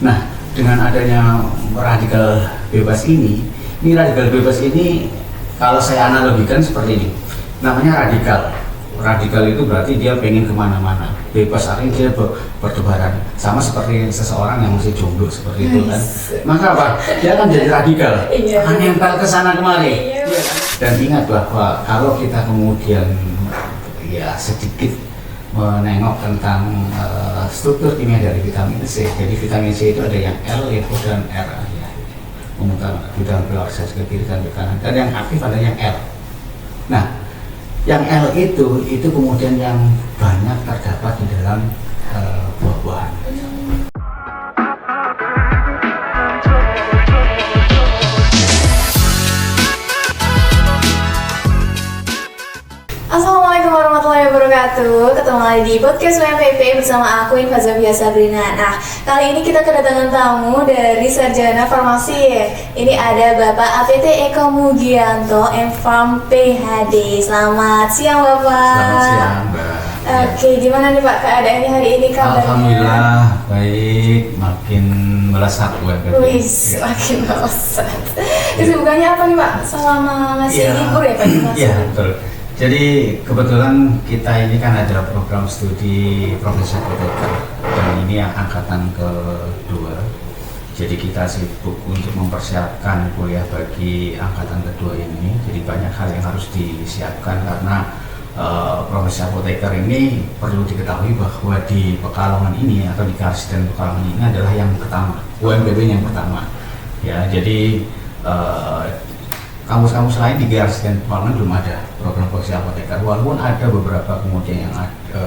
Nah, dengan adanya radikal bebas ini radikal bebas ini kalau saya analogikan seperti ini, namanya radikal. Radikal itu berarti dia pengen kemana-mana, bebas, artinya dia bertebaran, sama seperti seseorang yang masih jomblo seperti itu kan. Maka apa? Dia akan jadi radikal, akan nempel ke sana kemari. Dan ingat bahwa kalau kita kemudian ya sedikit menengok tentang struktur kimia dari vitamin C. Jadi vitamin C itu ada yang L, EPO, dan R ya. Memutar di dalam pilar ke kiri dan ke kanan. Dan yang aktif ada yang L. Nah, yang L itu kemudian yang banyak terdapat di dalam buah-buahan. Assalamualaikum warahmatullahi wabarakatuh. Ketemu lagi di podcast UMPP bersama aku Infazabia Sabrina. Nah, kali ini kita kedatangan tamu dari Sarjana Farmasi. Ini ada Bapak APT Eko Mugianto, M.Pharm PhD. Selamat siang Bapak. Selamat siang Mbak. Oke, gimana nih Pak keadaannya hari ini kabarnya? Alhamdulillah baik, makin melesat UMPP. Wis, makin melesat. Kesibukannya apa nih Pak selama masih libur ya Pak? Iya, betul. Jadi kebetulan kita ini kan adalah program studi profesi apoteker dan ini yang angkatan kedua. Jadi kita sibuk untuk mempersiapkan kuliah bagi angkatan kedua ini. Jadi banyak hal yang harus disiapkan karena profesi apoteker ini perlu diketahui bahwa di Pekalongan ini atau di Karsiden Pekalongan ini adalah yang pertama, UMPP yang pertama. Ya, jadi kampus-kampus lain di Karsiden Pekalongan belum ada program profesi apoteker, walaupun ada beberapa kemudian yang ada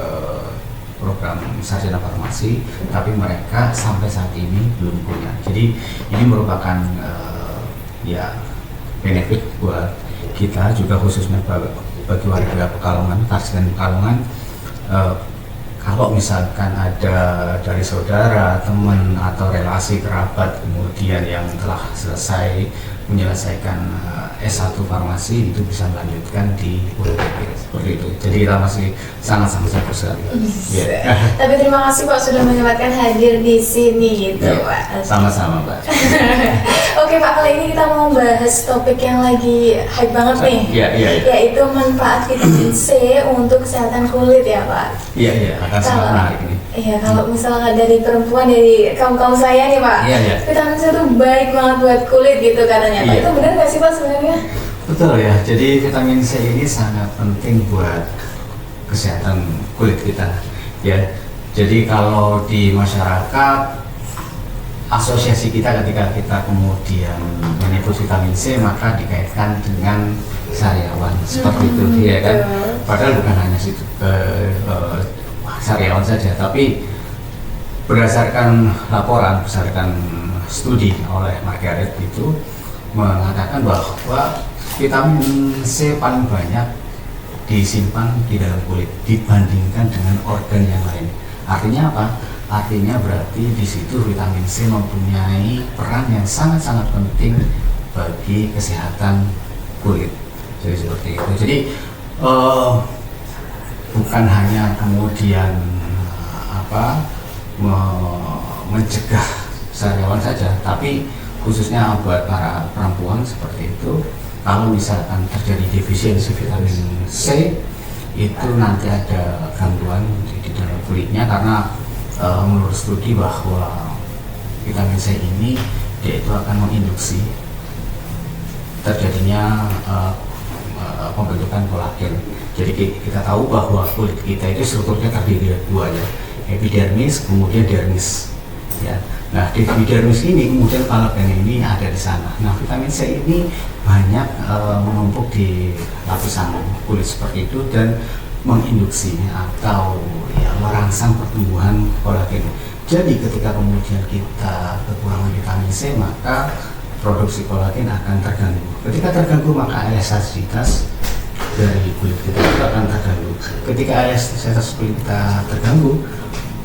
program sarjana farmasi, tapi mereka sampai saat ini belum punya. Jadi ini merupakan ya benefit buat kita juga, khususnya bagi warga Pekalongan, Karsiden Pekalongan. Kalau misalkan ada dari saudara, teman, atau relasi kerabat kemudian yang telah selesai menyelesaikan S1 farmasi, itu bisa melanjutkan di UMPP seperti itu. Jadi kita masih sangat-sangat sekali. Tapi terima kasih Pak sudah menyempatkan hadir di sini gitu Pak. Sama-sama Pak. Oke Pak, kali ini kita mau bahas topik yang lagi hype banget nih. Iya. Yaitu manfaat vitamin C untuk kesehatan kulit ya Pak. Iya, akan sangat menarik ini. Iya, kalau misalnya dari perempuan, dari kaum saya nih Pak, vitamin C itu baik banget buat kulit gitu katanya. Pak, itu benar nggak sih Pak sebenarnya? Betul ya, jadi vitamin C ini sangat penting buat kesehatan kulit kita ya. Jadi kalau di masyarakat, asosiasi kita ketika kita kemudian menyebut vitamin C maka dikaitkan dengan sariawan seperti itu ya kan. Padahal bukan hanya situ sariawan saja, tapi berdasarkan laporan, berdasarkan studi oleh Margaret itu mengatakan bahwa vitamin C paling banyak disimpan di dalam kulit dibandingkan dengan organ yang lain. Artinya apa? Artinya berarti di situ vitamin C mempunyai peran yang sangat-sangat penting bagi kesehatan kulit. Jadi seperti itu. Jadi bukan hanya kemudian mencegah sariawan saja, tapi khususnya buat para perempuan seperti itu, kalau misalkan terjadi defisiensi vitamin C, itu nanti ada gangguan di dalam kulitnya karena menurut studi bahwa vitamin C ini dia itu akan menginduksi terjadinya pembentukan kolagen. Jadi kita tahu bahwa kulit kita itu strukturnya terdiri dari dua ya, epidermis kemudian dermis ya. Nah di epidermis ini kemudian kolagen ini ada di sana. Nah vitamin C ini banyak menumpuk di lapisan kulit seperti itu dan menginduksi atau ya merangsang pertumbuhan kolagen. Jadi ketika kemudian kita kekurangan vitamin C maka produksi kolagen akan terganggu. Ketika terganggu maka elastisitas dari kulit kita juga akan terganggu. Ketika elastisitas kulit kita terganggu,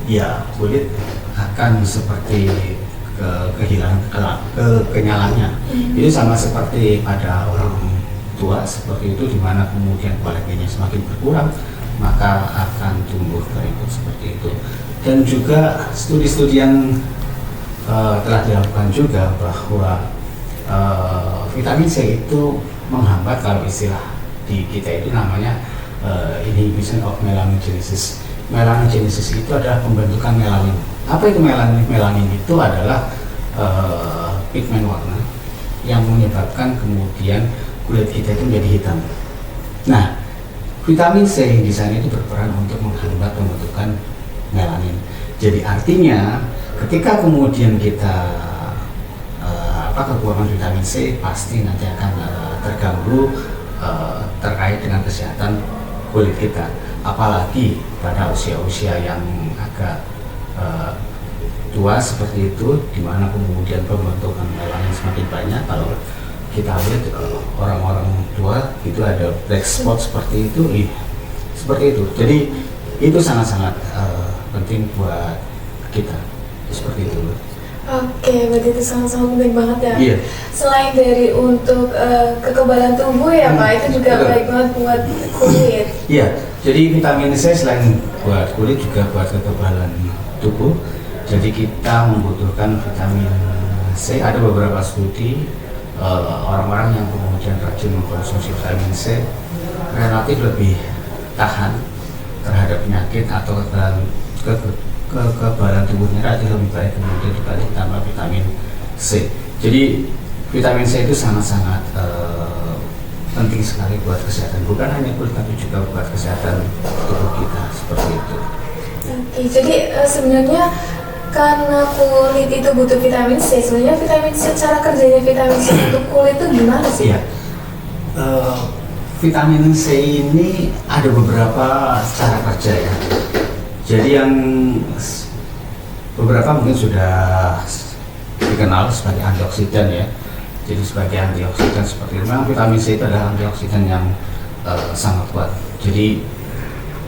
ya kulit akan seperti kehilangan kenyalannya. Itu sama seperti pada orang tua seperti itu, dimana kemudian kolagennya semakin berkurang maka akan tumbuh keriput seperti itu. Dan juga studi-studi yang telah dilakukan juga bahwa vitamin C itu menghambat, kalau istilah di kita itu namanya inhibition of melanogenesis. Melanogenesis itu adalah pembentukan melanin. Apa itu melanin? Melanin itu adalah pigmen warna yang menyebabkan kemudian kulit kita itu menjadi hitam. Nah, vitamin C di sana itu berperan untuk menghambat pembentukan melanin. Jadi artinya ketika kemudian kita kekurangan vitamin C, pasti nanti akan terganggu terkait dengan kesehatan kulit kita. Apalagi pada usia-usia yang agak tua seperti itu, di mana kemudian pembentukan melanin semakin banyak. Kalau kita lihat orang-orang tua itu ada black spot seperti itu, seperti itu. Jadi itu sangat-sangat penting buat kita, seperti itu. Oke, berarti itu sangat-sangat penting banget ya. Iya. Selain dari untuk kekebalan tubuh ya Pak, itu juga betul. baik banget buat kulit. Iya, jadi vitamin C selain buat kulit juga buat kekebalan tubuh. Jadi kita membutuhkan vitamin C. Ada beberapa studi orang-orang yang kemudian rajin mengkonsumsi vitamin C relatif lebih tahan terhadap penyakit atau kekebalan tubuhnya relatif lebih baik kemudian dibanding tambah vitamin C. Jadi vitamin C itu sangat-sangat penting sekali buat kesehatan, bukan hanya kulit tapi juga buat kesehatan tubuh kita, seperti itu. Oke, jadi sebenarnya karena kulit itu butuh vitamin C, sebenarnya vitamin C, cara kerjanya vitamin C untuk kulit itu gimana sih? Iya. Vitamin C ini ada beberapa cara kerja ya. Jadi yang beberapa mungkin sudah dikenal sebagai antioksidan ya. Jadi sebagai antioksidan seperti itu. Memang vitamin C itu adalah antioksidan yang sangat kuat. Jadi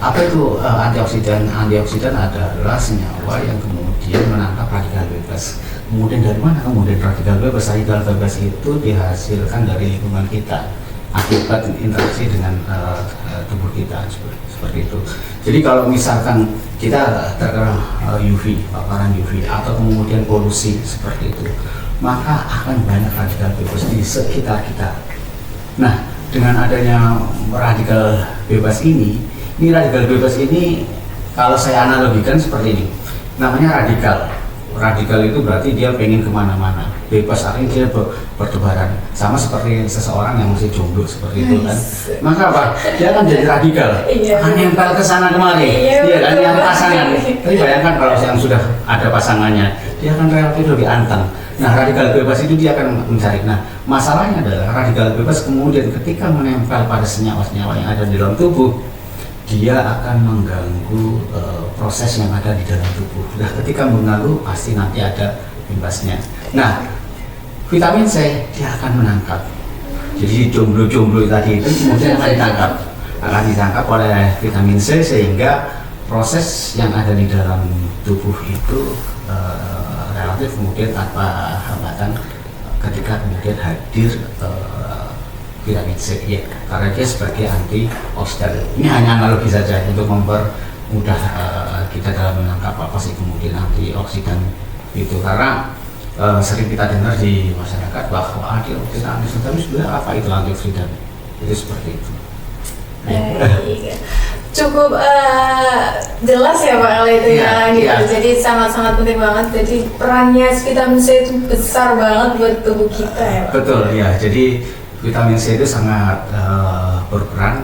apa itu antioksidan? Antioksidan adalah senyawa yang kemudian menangkap radikal bebas. Kemudian dari mana kemudian radikal bebas? Radikal bebas itu dihasilkan dari lingkungan kita akibat interaksi dengan tubuh kita, seperti itu. Jadi kalau misalkan kita terkena UV, paparan UV atau kemudian polusi seperti itu, maka akan banyak radikal bebas di sekitar kita. Nah, dengan adanya radikal bebas ini radikal bebas ini kalau saya analogikan seperti ini, namanya radikal. Radikal itu berarti dia pengen kemana-mana, bebas, artinya dia bertebaran, sama seperti seseorang yang masih jomblo seperti itu kan. Maka apa? Dia akan jadi radikal, akan nempel ke sana kemari, dia kan yang pasangan. Tapi bayangkan kalau yang sudah ada pasangannya, dia akan relatif lebih anteng. Nah, radikal bebas itu dia akan mencari. Nah, masalahnya adalah radikal bebas kemudian ketika menempel pada senyawa-senyawa yang ada di dalam tubuh, dia akan mengganggu proses yang ada di dalam tubuh. Nah, ketika mengganggu pasti nanti ada imbasnya. Nah, vitamin C dia akan menangkap. Jadi jomblo-jomblo tadi itu kemudian akan ditangkap oleh vitamin C sehingga proses yang ada di dalam tubuh itu relatif kemudian tanpa hambatan ketika kemudian hadir vitamin C ya, karena dia sebagai antioksidan. Ini hanya analogi saja untuk mempermudah kita dalam menangkap apa sih kemudian antioksidan itu, karena sering kita dengar di masyarakat bahwa antioksidan tapi sebenarnya apa itu antioksidan, itu seperti itu. Cukup jelas ya Pak kalau itu ya, gitu. Ya. Jadi sangat-sangat penting banget. Jadi perannya vitamin C itu besar banget buat tubuh kita ya Pak. Betul ya, jadi vitamin C itu sangat berperan.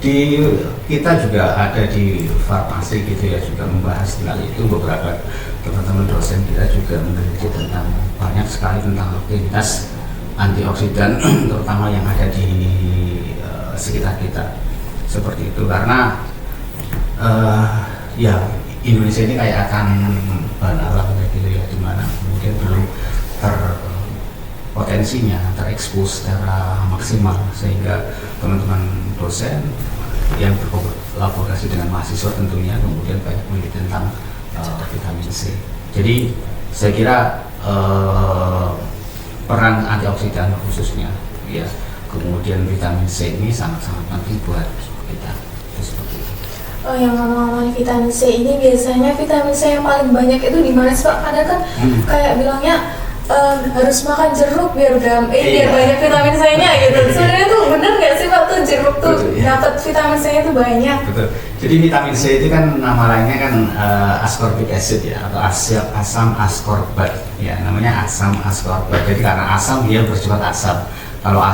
Di kita juga ada di farmasi gitu ya, juga membahas tentang itu. Beberapa teman-teman dosen kita juga meneliti tentang banyak sekali tentang aktivitas antioksidan terutama yang ada di sekitar kita, seperti itu. Karena ya Indonesia ini kayak akan alam gitu ya, dimana kemudian belum potensinya terekspos secara maksimal, sehingga teman-teman dosen yang berkolaborasi dengan mahasiswa tentunya kemudian banyak meneliti tentang vitamin C. Jadi saya kira peran antioksidan khususnya ya, kemudian vitamin C ini sangat-sangat penting buat kita. Seperti itu. Oh, yang ngomong-ngomongin vitamin C ini, biasanya vitamin C yang paling banyak itu di mana sih Pak? Kadang kan kayak bilangnya harus makan jeruk biar biar banyak vitamin C-nya gitu. Sebenarnya tuh bener nggak sih Pak, tuh jeruk tuh dapat vitamin C-nya tuh banyak? Betul. Jadi vitamin C itu kan nama lainnya kan ascorbic acid ya, atau asam ascorbat ya, namanya asam ascorbat. Jadi karena asam dia bersifat asam. Kalau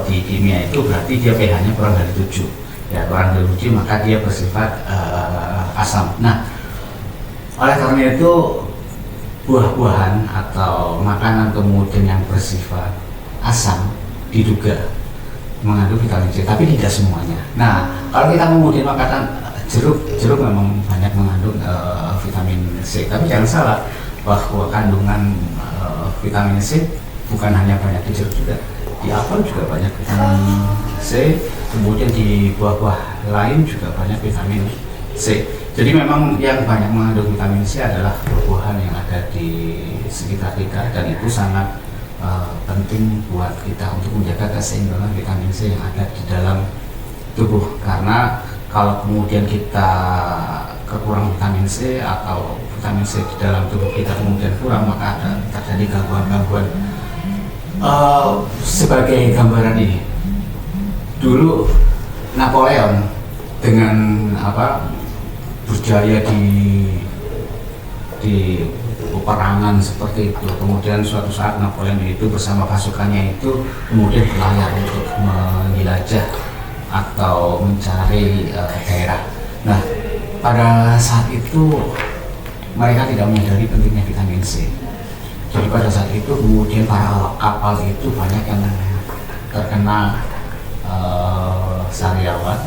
di kimia itu berarti dia pH-nya kurang dari 7. Ya, kurang dari 7 maka dia bersifat asam. Nah, oleh karena itu buah-buahan atau makanan kemudian yang bersifat asam diduga mengandung vitamin C, tapi tidak semuanya. Nah, kalau kita kemudian makan jeruk memang banyak mengandung vitamin C, tapi jangan salah bahwa kandungan vitamin C bukan hanya banyak di jeruk juga, di apel juga banyak vitamin C, kemudian di buah-buah lain juga banyak vitamin C. Jadi memang yang banyak mengandung vitamin C adalah buah-buahan yang ada di sekitar kita, dan itu sangat penting buat kita untuk menjaga keseimbangan vitamin C yang ada di dalam tubuh. Karena kalau kemudian kita kekurangan vitamin C atau vitamin C di dalam tubuh kita kemudian kurang, maka ada terjadi gangguan-gangguan. Sebagai gambaran ini, dulu Napoleon dengan berjaya di peperangan seperti itu, kemudian suatu saat Napoleon itu bersama pasukannya itu kemudian berlayar untuk menjelajah atau mencari daerah. Nah, pada saat itu mereka tidak menyadari pentingnya vitamin C. Jadi pada saat itu kemudian para awak kapal itu banyak yang terkena sariawan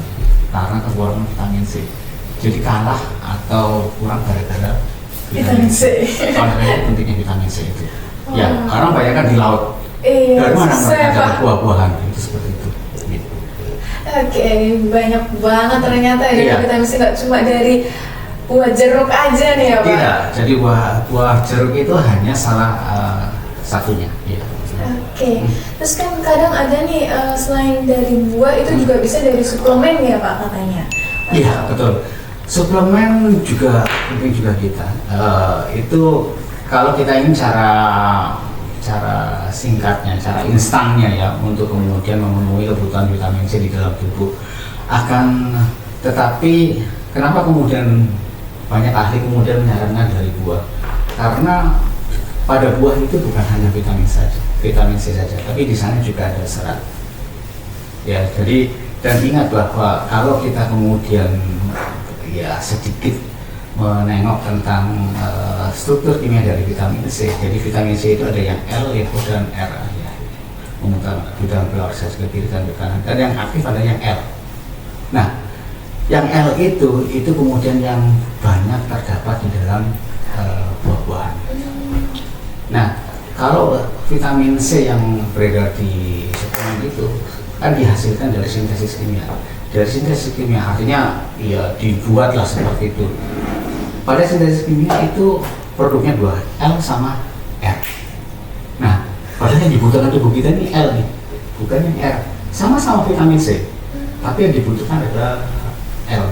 karena kekurangan vitamin C. Jadi kalah atau kurang gara-gara vitamin C. Oleh pentingnya vitamin C itu. Ya, karena banyak kan di laut. Dari mana mereka dapat buah-buahan itu seperti itu. Gitu. Oke, banyak banget ternyata ya vitamin C, nggak cuma dari buah jeruk aja nih ya Pak? Tidak, jadi buah jeruk itu hanya salah satunya. Ya. Oke, terus kan kadang ada nih selain dari buah itu juga bisa dari suplemen ya Pak katanya? Iya, betul. Suplemen juga penting juga kita. Itu kalau kita ingin cara singkatnya, cara instannya ya untuk kemudian memenuhi kebutuhan vitamin C di dalam tubuh. Tetapi kenapa kemudian banyak ahli kemudian menyarankan dari buah? Karena pada buah itu bukan hanya vitamin C saja, tapi di sana juga ada serat. Ya, jadi dan ingat bahwa kalau kita kemudian ya sedikit menengok tentang struktur kimia dari vitamin C. Jadi vitamin C itu ada yang L, yaitu dan R ya. Memutar di dalam pelaksanaan ke kiri dan ke kanan. Dan yang aktif ada yang L. Nah, yang L itu kemudian yang banyak terdapat di dalam buah-buahan. Nah, kalau vitamin C yang beredar di suplemen itu kan dihasilkan dari sintesis kimia. Dari sintesis kimia artinya ya dibuatlah seperti itu. Pada sintesis kimia itu produknya dua, L sama R. Nah, padahal yang dibutuhkan tubuh kita ini L nih, bukan yang R. Sama-sama vitamin C, tapi yang dibutuhkan adalah L.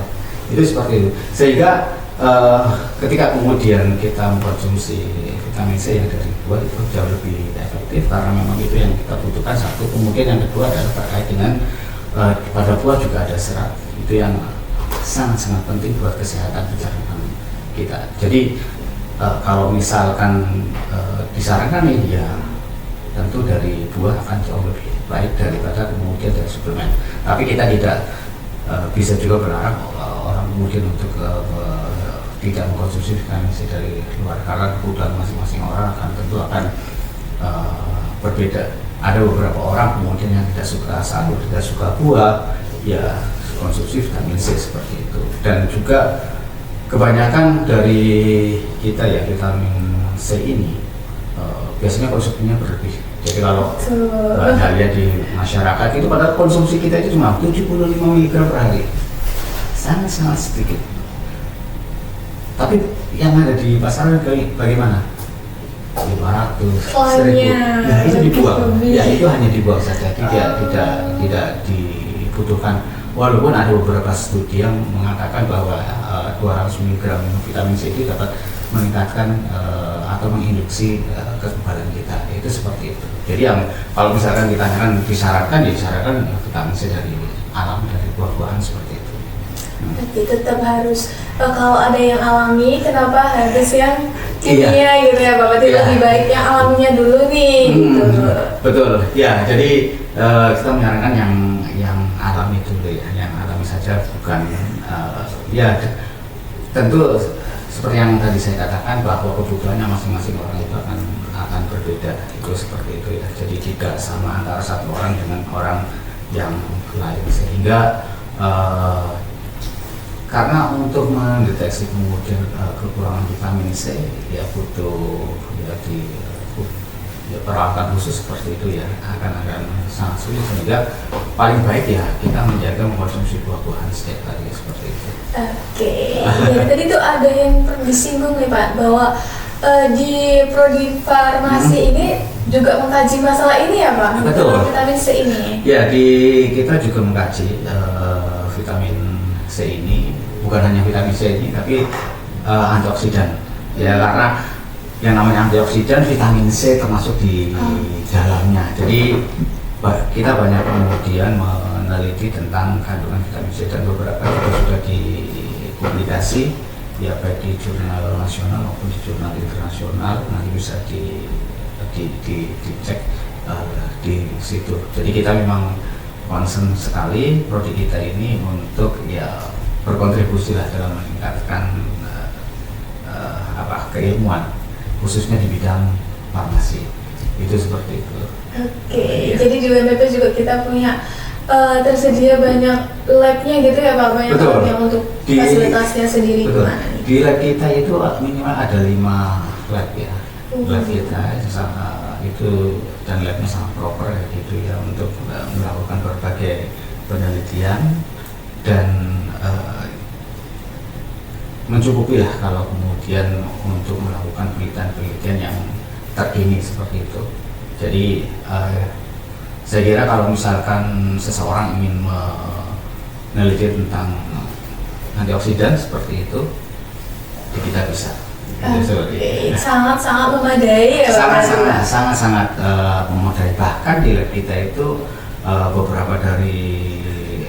Itu seperti itu. Sehingga ketika kemudian kita mengkonsumsi vitamin C yang dari buah itu jauh lebih efektif karena memang itu yang kita butuhkan satu. Kemudian yang kedua adalah terkait dengan pada buah juga ada serat, itu yang sangat-sangat penting buat kesehatan pencernaan kita. Jadi kalau misalkan disarankan nih ya tentu dari buah akan jauh lebih baik daripada kemudian dari suplemen. Tapi kita tidak bisa juga berharap orang kemudian untuk tidak mengkonsumsi vitamin C dari luar, karena kebutuhan masing-masing orang tentu akan berbeda. Ada beberapa orang kemudian yang tidak suka sayur, tidak suka buah, ya konsumsi vitamin C seperti itu. Dan juga kebanyakan dari kita ya vitamin C ini biasanya konsumsinya berlebih. Jadi kalau Anda lihat di masyarakat itu pada konsumsi kita itu cuma 75 mg per hari, sangat-sangat sedikit. Tapi yang ada di pasaran bagaimana? 500, 1000, ya itu dibuang. Ya itu hanya dibuang saja, tidak dibutuhkan walaupun ada beberapa studi yang mengatakan bahwa 200 mg vitamin C itu dapat meningkatkan atau menginduksi kekebalan kita, itu seperti itu. Jadi yang kalau misalkan ditanyakan disarankan, ya disarankan vitamin C dari alam, dari buah-buahan seperti itu. Tapi tetap harus kalau ada yang alami, kenapa harus yang kimia gitu ya Pak? Berarti lebih baik yang alaminya dulu nih. Gitu. Betul. Ya, jadi kita menyarankan yang alami dulu ya, yang alami saja, bukan ya tentu seperti yang tadi saya katakan bahwa kebutuhannya masing-masing orang itu akan berbeda, itu seperti itu ya. Jadi tidak sama antara satu orang dengan orang yang lain, sehingga karena untuk mendeteksi kemudian kekurangan vitamin C ya butuh peralatan khusus seperti itu ya, akan sangat sulit, sehingga paling baik ya kita menjaga mengkonsumsi buah-buahan setiap hari seperti itu. Oke, ya, tadi tuh ada yang disinggung nih Pak, bahwa di prodi farmasi ini juga mengkaji masalah ini ya Pak? Betul. Vitamin C ini. Ya, kita juga mengkaji vitamin C ini, bukan hanya vitamin C ini, tapi antioksidan. Ya, karena yang namanya antioksidan, vitamin C termasuk di dalamnya. Jadi kita banyak kemudian meneliti tentang kandungan vitamin C, dan beberapa juga sudah dipublikasi ya, baik di jurnal nasional maupun di jurnal internasional. Nanti bisa dicek di situ. Jadi kita memang concern sekali prodi kita ini untuk ya berkontribusi lah dalam meningkatkan keilmuan, khususnya di bidang farmasi, itu seperti itu. Oke, jadi di WMPP juga kita punya tersedia banyak labnya gitu ya Pak, banyak labnya untuk fasilitasnya sendiri. Betul. Gimana nih? Di lab kita itu minimal ada 5 lab ya. Lab kita itu dan labnya sangat proper gitu ya, untuk melakukan berbagai penelitian dan mencukupi lah kalau kemudian untuk melakukan penelitian yang terkini seperti itu. Jadi saya kira kalau misalkan seseorang ingin meneliti tentang antioksidan seperti itu, ya kita bisa. Sangat-sangat memadai ya Pak? Sangat-sangat memadai. Bahkan di lab kita itu beberapa dari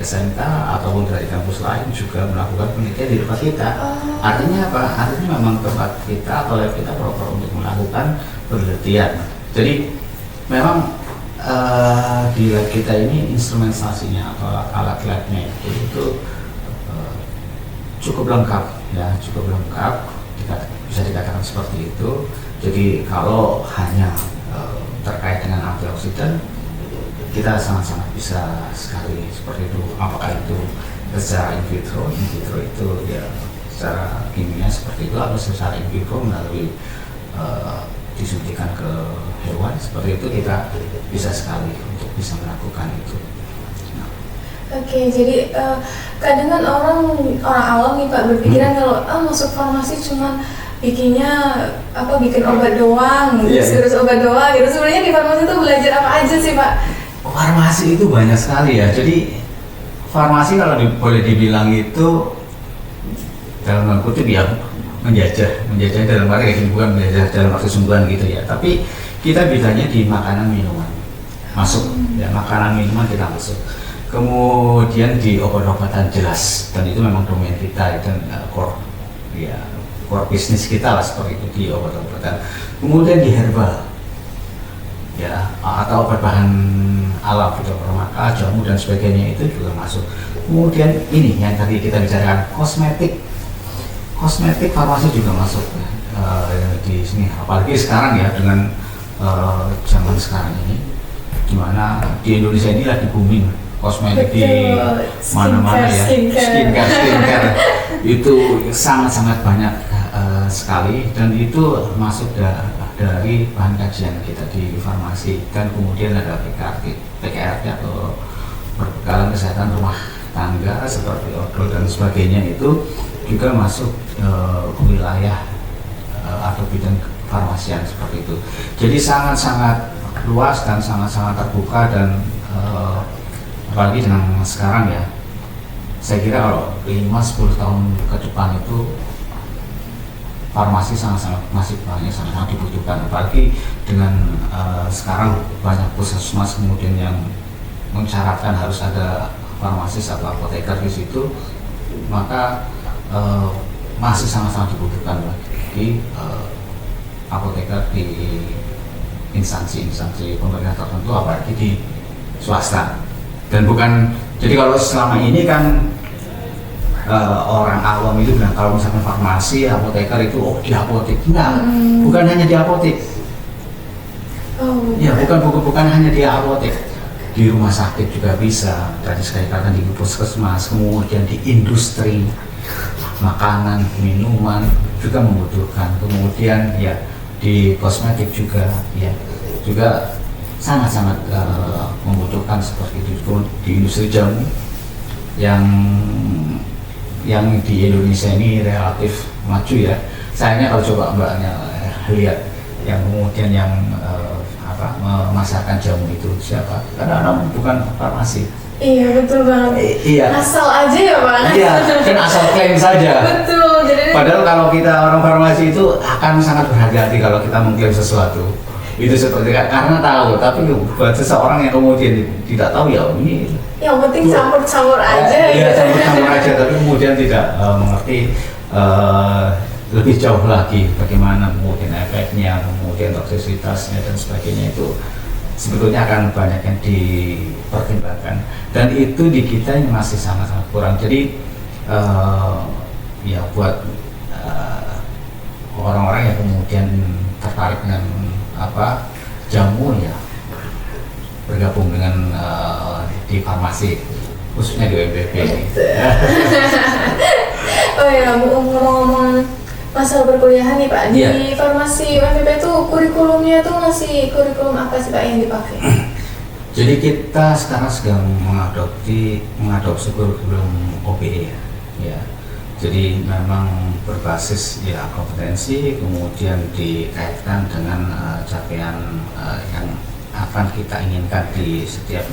SMK ataupun dari kampus lain juga melakukan penelitian di tempat kita. Artinya apa? Artinya memang tempat kita atau lab kita proper untuk melakukan penelitian. Jadi memang di lab kita ini instrumentasinya atau alat labnya itu cukup lengkap ya, cukup lengkap, bisa dikatakan seperti itu. Jadi kalau hanya terkait dengan antioksidan, kita sangat-sangat bisa sekali seperti itu. Apakah itu secara in vitro itu ya secara kimia seperti itu, atau secara in vivo melalui disuntikan ke hewan seperti itu, kita bisa sekali untuk bisa melakukan itu. Oke, jadi kadang kan orang awam nih Pak berpikiran kalau masuk farmasi cuma bikin obat doang, terus obat doang gitu. Sebenarnya di farmasi itu belajar apa aja sih Pak? Farmasi itu banyak sekali ya. Jadi farmasi kalau boleh dibilang itu dalam tanda kutip ya menjajah dalam arti kayak gini, bukan menjajah dalam arti sungguhan gitu ya. Tapi kita bidanya di makanan minuman masuk ya, makanan minuman kita masuk. Kemudian di obat-obatan jelas, dan itu memang domain kita dan core bisnis kita lah seperti itu, di obat-obatan. Kemudian di herbal ya, atau obat bahan alam, fitofarmaka, jamu dan sebagainya, itu juga masuk. Kemudian ini yang tadi kita bicarakan, kosmetik farmasi juga masuk di sini. Apalagi sekarang ya dengan zaman sekarang ini, dimana di Indonesia ini lagi booming kosmetik di mana-mana ya, skincare itu sangat-sangat banyak sekali, dan itu masuk dari bahan kajian kita di farmasi. Dan kemudian ada PKRT atau perbekalan kesehatan rumah tangga seperti odol dan sebagainya, itu juga masuk wilayah atau bidang farmasian seperti itu. Jadi sangat-sangat luas dan sangat-sangat terbuka, dan apalagi dengan sekarang ya saya kira kalau 5-10 tahun ke depan itu farmasi sangat-sangat masih banyak sangat dibutuhkan, apalagi dengan sekarang banyak puskesmas kemudian yang mensyaratkan harus ada farmasis atau apoteker di situ, maka masih sangat-sangat dibutuhkan bagi apoteker di instansi-instansi pemerintah tertentu, apalagi di swasta. Dan bukan, jadi kalau selama ini kan orang awam itu bilang kalau misalkan farmasi, apoteker itu di apotek. Enggak, bukan hanya di apotek. Ya, bukan hanya di apotek. Di rumah sakit juga bisa. Tadi saya katakan di puskesmas, kemudian di industri makanan, minuman juga membutuhkan. Kemudian ya di kosmetik juga sangat-sangat membutuhkan seperti itu. Di industri jamu yang di Indonesia ini relatif maju ya. Sayangnya kalau coba mbaknya lihat yang kemudian yang memasarkan jamu itu siapa? Kadang-kadang bukan farmasi. Iya, betul banget. Iya. Asal aja ya Pak. Iya, kan asal klaim saja. Betul. Jadi padahal kalau kita orang farmasi itu akan sangat berhati-hati kalau kita mengklaim sesuatu. Itu seperti karena tahu, tapi buat seseorang yang kemudian tidak tahu ya ini. Yang penting campur-campur aja. Iya, campur-campur aja, tapi kemudian tidak mengerti lebih jauh lagi bagaimana kemudian efeknya, kemudian toksisitasnya dan sebagainya itu sebetulnya akan banyak yang dipertimbangkan, dan itu di kita yang masih sangat-sangat kurang. Jadi ya buat orang-orang yang kemudian tertarik dengan jamu ya bergabung dengan di farmasi, khususnya di UMPP. Oh ya, ngomong-ngomong masalah perkuliahan nih Pak, di farmasi UMPP itu kurikulumnya itu masih kurikulum apa sih Pak yang dipakai? Jadi kita sekarang sedang mengadopsi kurikulum OBE ya. Jadi memang berbasis ya kompetensi, kemudian dikaitkan dengan capaian yang akan kita inginkan di setiap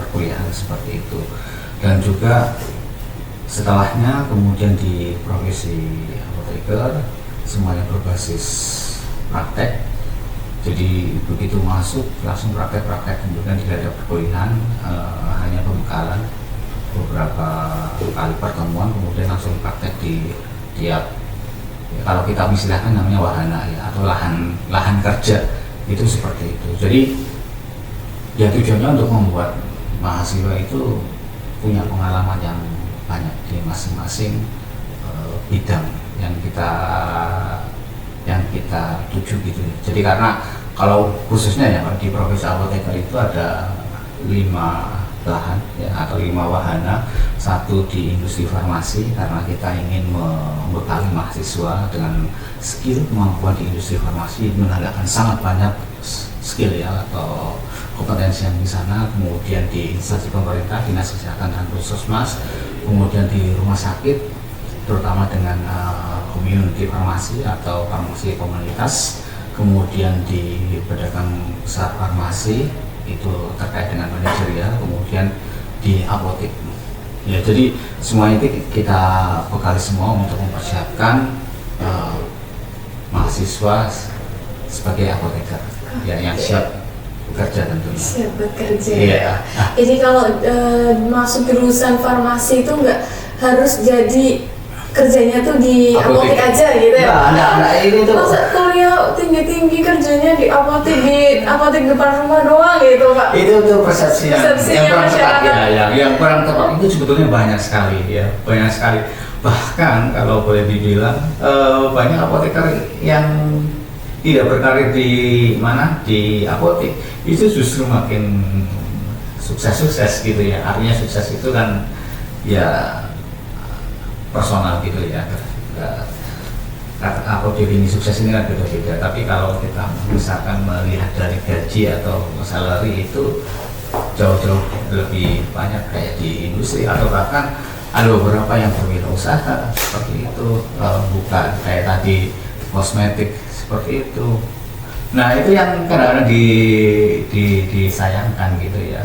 perkuliahan seperti itu. Dan juga setelahnya kemudian di profesi apoteker semuanya berbasis praktek. Jadi begitu masuk langsung praktek, kemudian tidak ada perkuliahan, hanya pembekalan beberapa kali pertemuan, kemudian langsung praktek di tiap kalau kita istilahkan namanya wahana ya, atau lahan kerja itu seperti itu. Jadi ya tujuannya untuk membuat mahasiswa itu punya pengalaman yang banyak di masing-masing bidang yang kita tuju gitu. Jadi karena kalau khususnya ya di profesi apoteker itu ada 5 lahan ya, atau 5 wahana. Satu di industri farmasi karena kita ingin membekali mahasiswa dengan skill kemampuan di industri farmasi, menandakan sangat banyak skill ya atau kompetensi yang di sana. Kemudian di instansi pemerintah, dinas kesehatan dan puskesmas, kemudian di rumah sakit terutama dengan community farmasi atau farmasi komunitas, kemudian di pedagang besar farmasi itu terkait dengan manajerial, kemudian di apotek ya. Jadi semua itu kita bekali semua untuk mempersiapkan mahasiswa sebagai apoteker ya, yang siap bekerja tentunya. Siap bekerja. Iya. Jadi kalau masuk jurusan farmasi itu nggak harus jadi kerjanya tuh di apotek aja gitu ya? Nah, ini tuh. Masa kuliah tinggi-tinggi kerjanya di apotek depan rumah doang gitu Pak? Itu tuh persepsi yang kurang tepat ya, yang kurang tepat itu sebetulnya banyak sekali ya, banyak sekali. Bahkan kalau boleh dibilang banyak apoteker yang tidak berkarir di apotek itu justru makin sukses gitu ya. Artinya sukses itu kan ya personal gitu ya. Apa definisi sukses ini kan beda-beda, tapi kalau kita misalkan melihat dari gaji atau salary itu jauh-jauh lebih banyak kayak di industri, atau bahkan ada beberapa yang berwirausaha seperti itu, bukan kayak tadi kosmetik seperti itu. Nah itu yang kadang-kadang disayangkan gitu ya.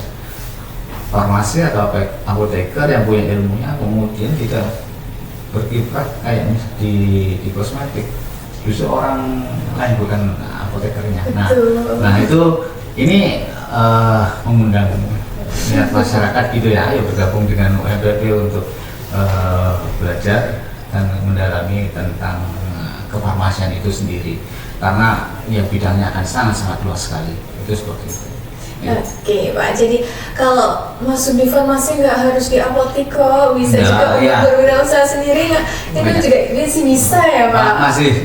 farmasi atau apoteker yang punya ilmunya kemudian tidak berkiprah kayak di kosmetik, justru orang lain bukan apotekernya. Nah itu ini mengundang minat masyarakat gitu ya, ayo bergabung dengan UMPP untuk belajar dan mendalami tentang kefarmasian itu sendiri, karena ya bidangnya akan sangat luas sekali, itu seperti itu. Oke Pak, jadi kalau masuk di farmasi nggak harus di apotek kok, bisa juga berwirausaha sendiri nggak? Itu juga masih bisa ya Pak?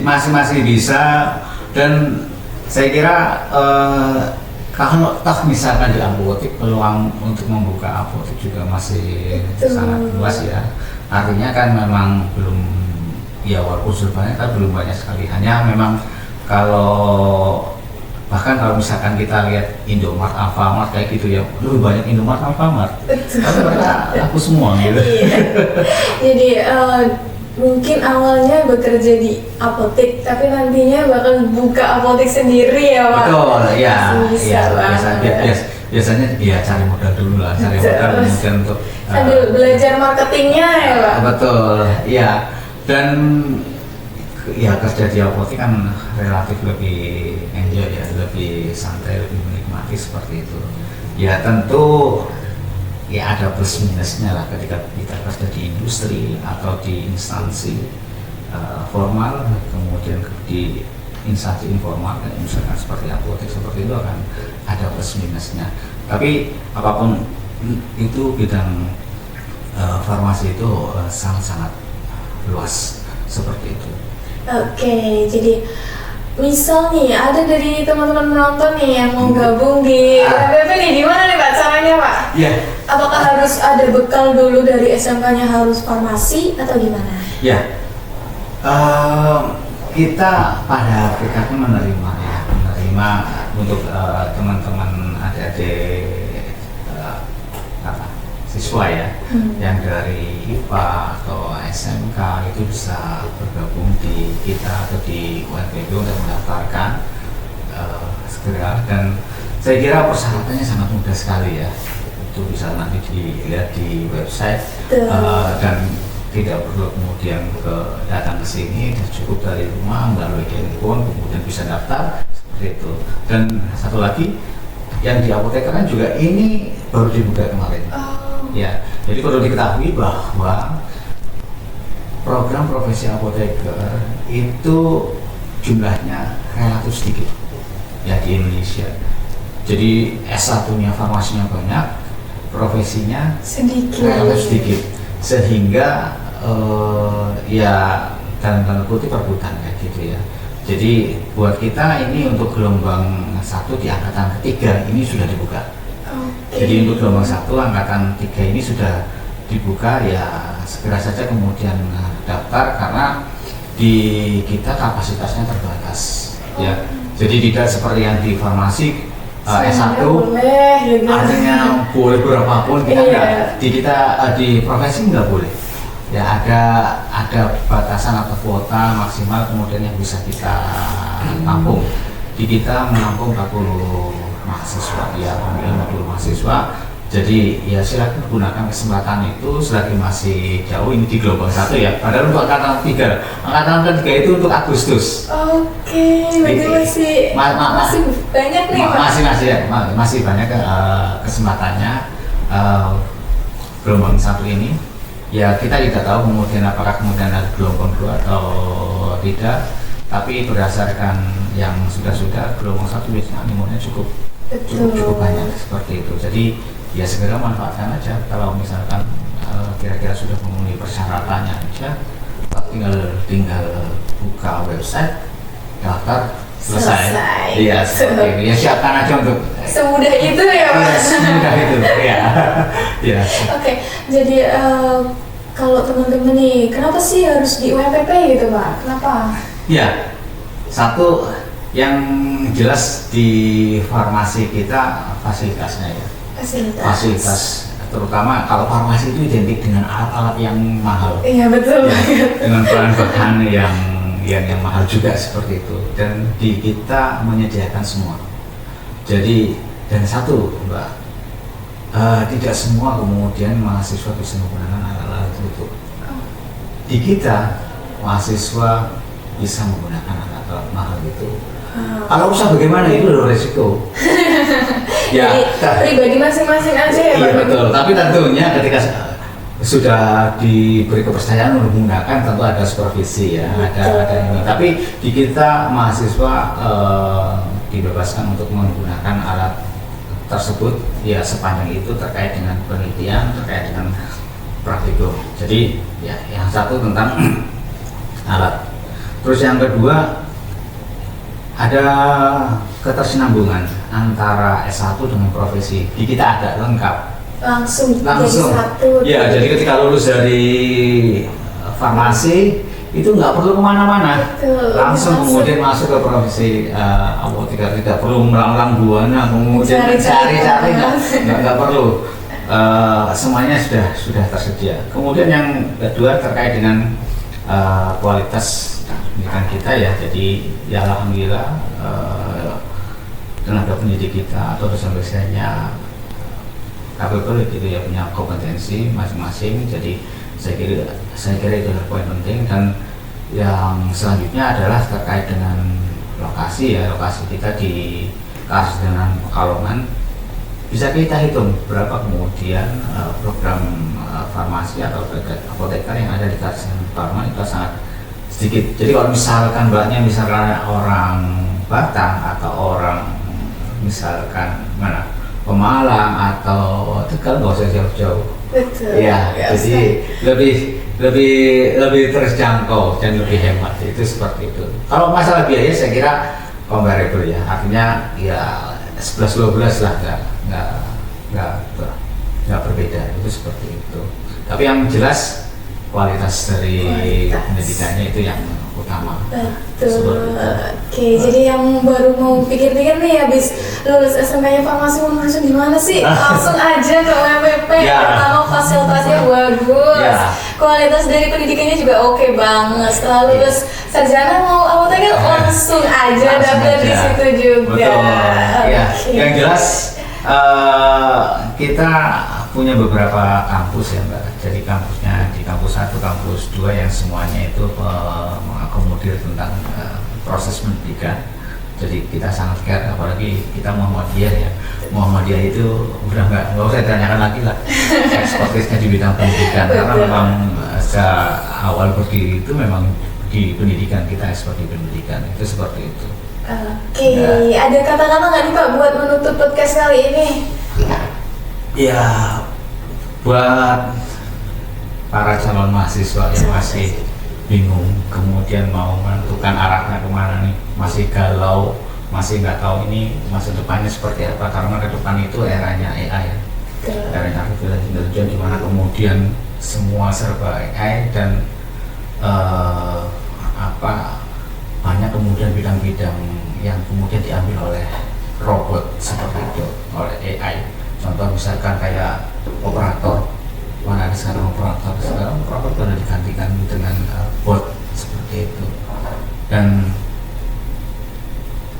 Masih bisa, dan saya kira kalau toh misalkan di apotek peluang untuk membuka apotek juga masih sangat luas ya. Artinya kan memang belum, ya walaupun surveinya kan belum banyak sekali, hanya memang bahkan kalau misalkan kita lihat Indomart, Alfamart kayak gitu ya, lebih banyak Indomart, Alfamart, tapi mereka laku semua gitu. Iya. Jadi mungkin awalnya bekerja di apotek, tapi nantinya bakal buka apotek sendiri ya Pak? Betul, ya. Biasanya ya cari modal dulu lah, cari modal kemudian untuk sambil belajar marketingnya ya Pak? Betul, ya. Dan ya kerja di apotek kan relatif lebih enjoy ya, lebih santai, lebih menikmati seperti itu. Ya tentu ya ada plus minusnya lah ketika kita kerja di industri atau di instansi formal, kemudian di instansi informal, misalkan seperti apotek seperti itu akan ada plus minusnya. Tapi apapun itu, bidang farmasi itu sangat luas seperti itu. Oke, jadi misal nih ada dari teman-teman penonton nih yang mau gabung di UMPP nih, gimana nih Pak caranya Pak? Ya. Apakah harus ada bekal dulu dari SMK-nya harus farmasi atau gimana? Ya, kita pada hakikatnya menerima untuk teman-teman adik-adik siswa ya, yang dari IPA atau SMK itu bisa bergabung di kita atau di UMPP untuk mendaftarkan segera, dan saya kira persyaratannya sangat mudah sekali ya, itu bisa nanti dilihat di website dan tidak perlu kemudian datang ke sini, cukup dari rumah melalui handphone kemudian bisa daftar seperti itu. Dan satu lagi yang di apoteker kan juga ini baru dibuka kemarin. Ya, jadi perlu diketahui bahwa program profesi apoteker itu jumlahnya relatif sedikit ya di Indonesia. Jadi S1-nya farmasinya banyak, profesinya relatif sedikit, sehingga ya dalam tanda kutip rebutan kayak gitu ya. Jadi buat kita ini untuk gelombang 1 di angkatan ketiga ini sudah dibuka. Jadi untuk gelombang 1 angkatan 3 ini sudah dibuka, ya segera saja kemudian daftar, karena di kita kapasitasnya terbatas ya. Jadi tidak seperti yang di farmasi S1 artinya boleh berapapun, kita enggak. Di kita di profesi nggak boleh ya, ada batasan atau kuota maksimal kemudian yang bisa kita tampung. Di kita menampung 40 mahasiswa ya, ambil modul mahasiswa. Jadi ya silakan gunakan kesempatan itu selagi masih jauh, ini di gelombang 1 ya, padahal untuk angkatan 3. Angkatan 3 itu untuk Agustus. Oke, berarti masih banyak nih Pak. Masih banyak kesempatannya gelombang 1 ini. Ya kita tidak tahu kemudian apakah kemudian ada gelombang 2 atau tidak, tapi berdasarkan yang sudah gelombang 1 biasanya animonya cukup banyak seperti itu. Jadi ya segera manfaatkan aja. Kalau misalkan kira-kira sudah memenuhi persyaratannya aja, tinggal buka website, daftar, selesai. Iya, seperti itu. Ya siapkan aja untuk semudah itu ya Pak. Semudah itu ya. Ya. Oke, jadi kalau teman-teman nih, kenapa sih harus di UMPP gitu Pak? Kenapa? Ya, satu yang jelas di farmasi kita fasilitasnya ya. Fasilitas, terutama kalau farmasi itu identik dengan alat-alat yang mahal. Iya betul. Ya, dengan bahan-bahan yang mahal juga seperti itu. Dan di kita menyediakan semua. Jadi dan satu Mbak, tidak semua kemudian mahasiswa bisa menggunakan alat-alat tertutup. Di kita mahasiswa bisa menggunakan alat-alat mahal itu. Kalau usaha bagaimana itu loh resiko. Jadi pribadi masing-masing aja ya. Iya betul. Tapi tentunya ketika sudah diberi kepercayaan untuk menggunakan, tentu ada supervisi ya, ada ini. Tapi di kita mahasiswa dibebaskan untuk menggunakan alat tersebut ya sepanjang itu terkait dengan penelitian, terkait dengan praktikum. Jadi ya yang satu tentang alat. Terus yang kedua ada ketersinambungan antara S1 dengan profesi. Di kita ada lengkap. Langsung. Jadi satu. Ya, jadi ketika lulus dari farmasi itu nggak perlu kemana-mana, langsung kemudian masuk ke profesi apoteker, tidak perlu melang-lang buana kemudian cari-cari, nggak perlu. Semuanya sudah tersedia. Kemudian yang kedua terkait dengan kualitas pendidikan kita ya, jadi ya alhamdulillah tenaga pendidik kita atau dosen-dosennya capable gitu ya, punya kompetensi masing-masing. Jadi saya kira itu adalah poin penting. Dan yang selanjutnya adalah terkait dengan lokasi ya, lokasi kita di Kars dengan Pekalongan. Bisa kita hitung berapa kemudian program farmasi atau apoteker yang ada di Kars dan Pekalongan itu sangat sedikit. Jadi kalau misalkan mbaknya misalkan orang Batang atau orang misalkan mana Pemalang atau Tegal, nggak usah jauh-jauh. Betul. Ya, jadi lebih terjangkau dan lebih hemat. Itu seperti itu. Kalau masalah biaya saya kira comparable ya, artinya ya 11-12 lah, nggak berbeda. Itu seperti itu. Tapi yang jelas kualitas dari pendidikannya itu yang utama. Betul. Oke, jadi yang baru mau pikir-pikir nih habis lulus SMK-nya farmasi mau langsung di mana sih? Langsung aja ke UMPP. Pertama fasilitasnya bagus. Kualitas dari pendidikannya juga oke banget. Setelah lulus sarjana mau apoteker langsung aja daftar di situ juga. Betul. Ya. Yang jelas kita punya beberapa kampus ya Mbak. Jadi kampusnya di kampus 1, kampus 2 yang semuanya itu mengakomodir tentang proses pendidikan. Jadi kita sangat care, apalagi kita Muhammadiyah ya. Muhammadiyah itu udah nggak usah ditanyakan lagi lah ekspertisnya di bidang pendidikan. Karena memang sejak awal berdiri itu memang di pendidikan, kita ekspor di pendidikan, itu seperti itu. Oke, ada kata-kata nggak nih Pak buat menutup podcast kali ini? Ya, buat para calon mahasiswa yang masih bingung, kemudian mau menentukan arahnya kemana nih, masih galau, masih nggak tahu ini masa depannya seperti apa, karena ke depan itu eranya AI ya, eranya artificial intelligence, di mana kemudian semua serba AI dan banyak kemudian bidang-bidang yang kemudian diambil oleh robot seperti itu, oleh AI. Contoh misalkan kayak operator, mana ada sekarang operator sudah digantikan dengan bot seperti itu. Dan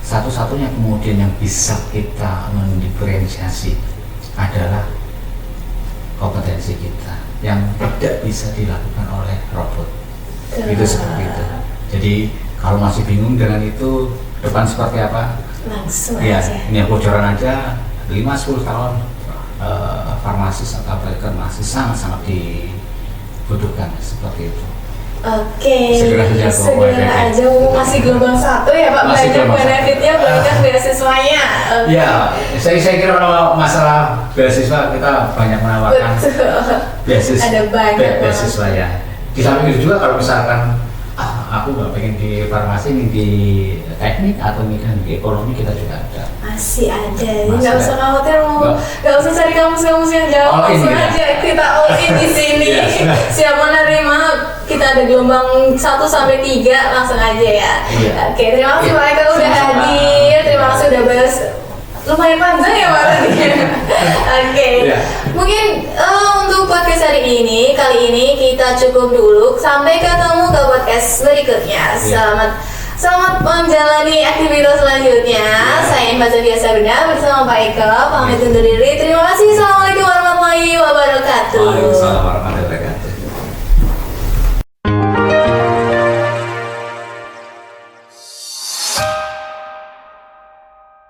satu-satunya kemudian yang bisa kita mendiferensiasi adalah kompetensi kita yang tidak bisa dilakukan oleh robot. Itu seperti itu. Jadi kalau masih bingung dengan itu depan seperti apa, langsung ya, aja. Ini bocoran aja 5-10 tahun farmasis atau apoteker masih sangat-sangat dibutuhkan seperti itu. Oke, segera aja masih gelombang 1 ya Pak, masih banyak benefitnya, banyak beasiswanya. Ya, saya kira kalau masalah beasiswa kita banyak menawarkan beasiswa, ada banyak beasiswa ya. Di samping itu juga kalau misalkan aku nggak pengen di farmasi, ini di teknik atau mungkin di ekonomi, kita juga ada. Masih ada, jadi nggak usah khawatir, nggak usah cari kampus-kampus yang jauh, langsung aja kita all in di sini. Siap menerima, kita ada gelombang 1-3, langsung aja ya. Oke, terima kasih Pak Eka udah hadir, terima kasih udah bahas lumayan panjang ya Pak. Oke, mungkin untuk podcast hari ini, kali ini kita cukup dulu. Sampai ketemu ke podcast berikutnya. Selamat menjalani aktivitas selanjutnya. Saya Mbak Zafia Sabrina bersama Pak Eko pamit undur diri. Terima kasih. Assalamualaikum warahmatullahi wabarakatuh. Waalaikumsalam warahmatullahi wabarakatuh.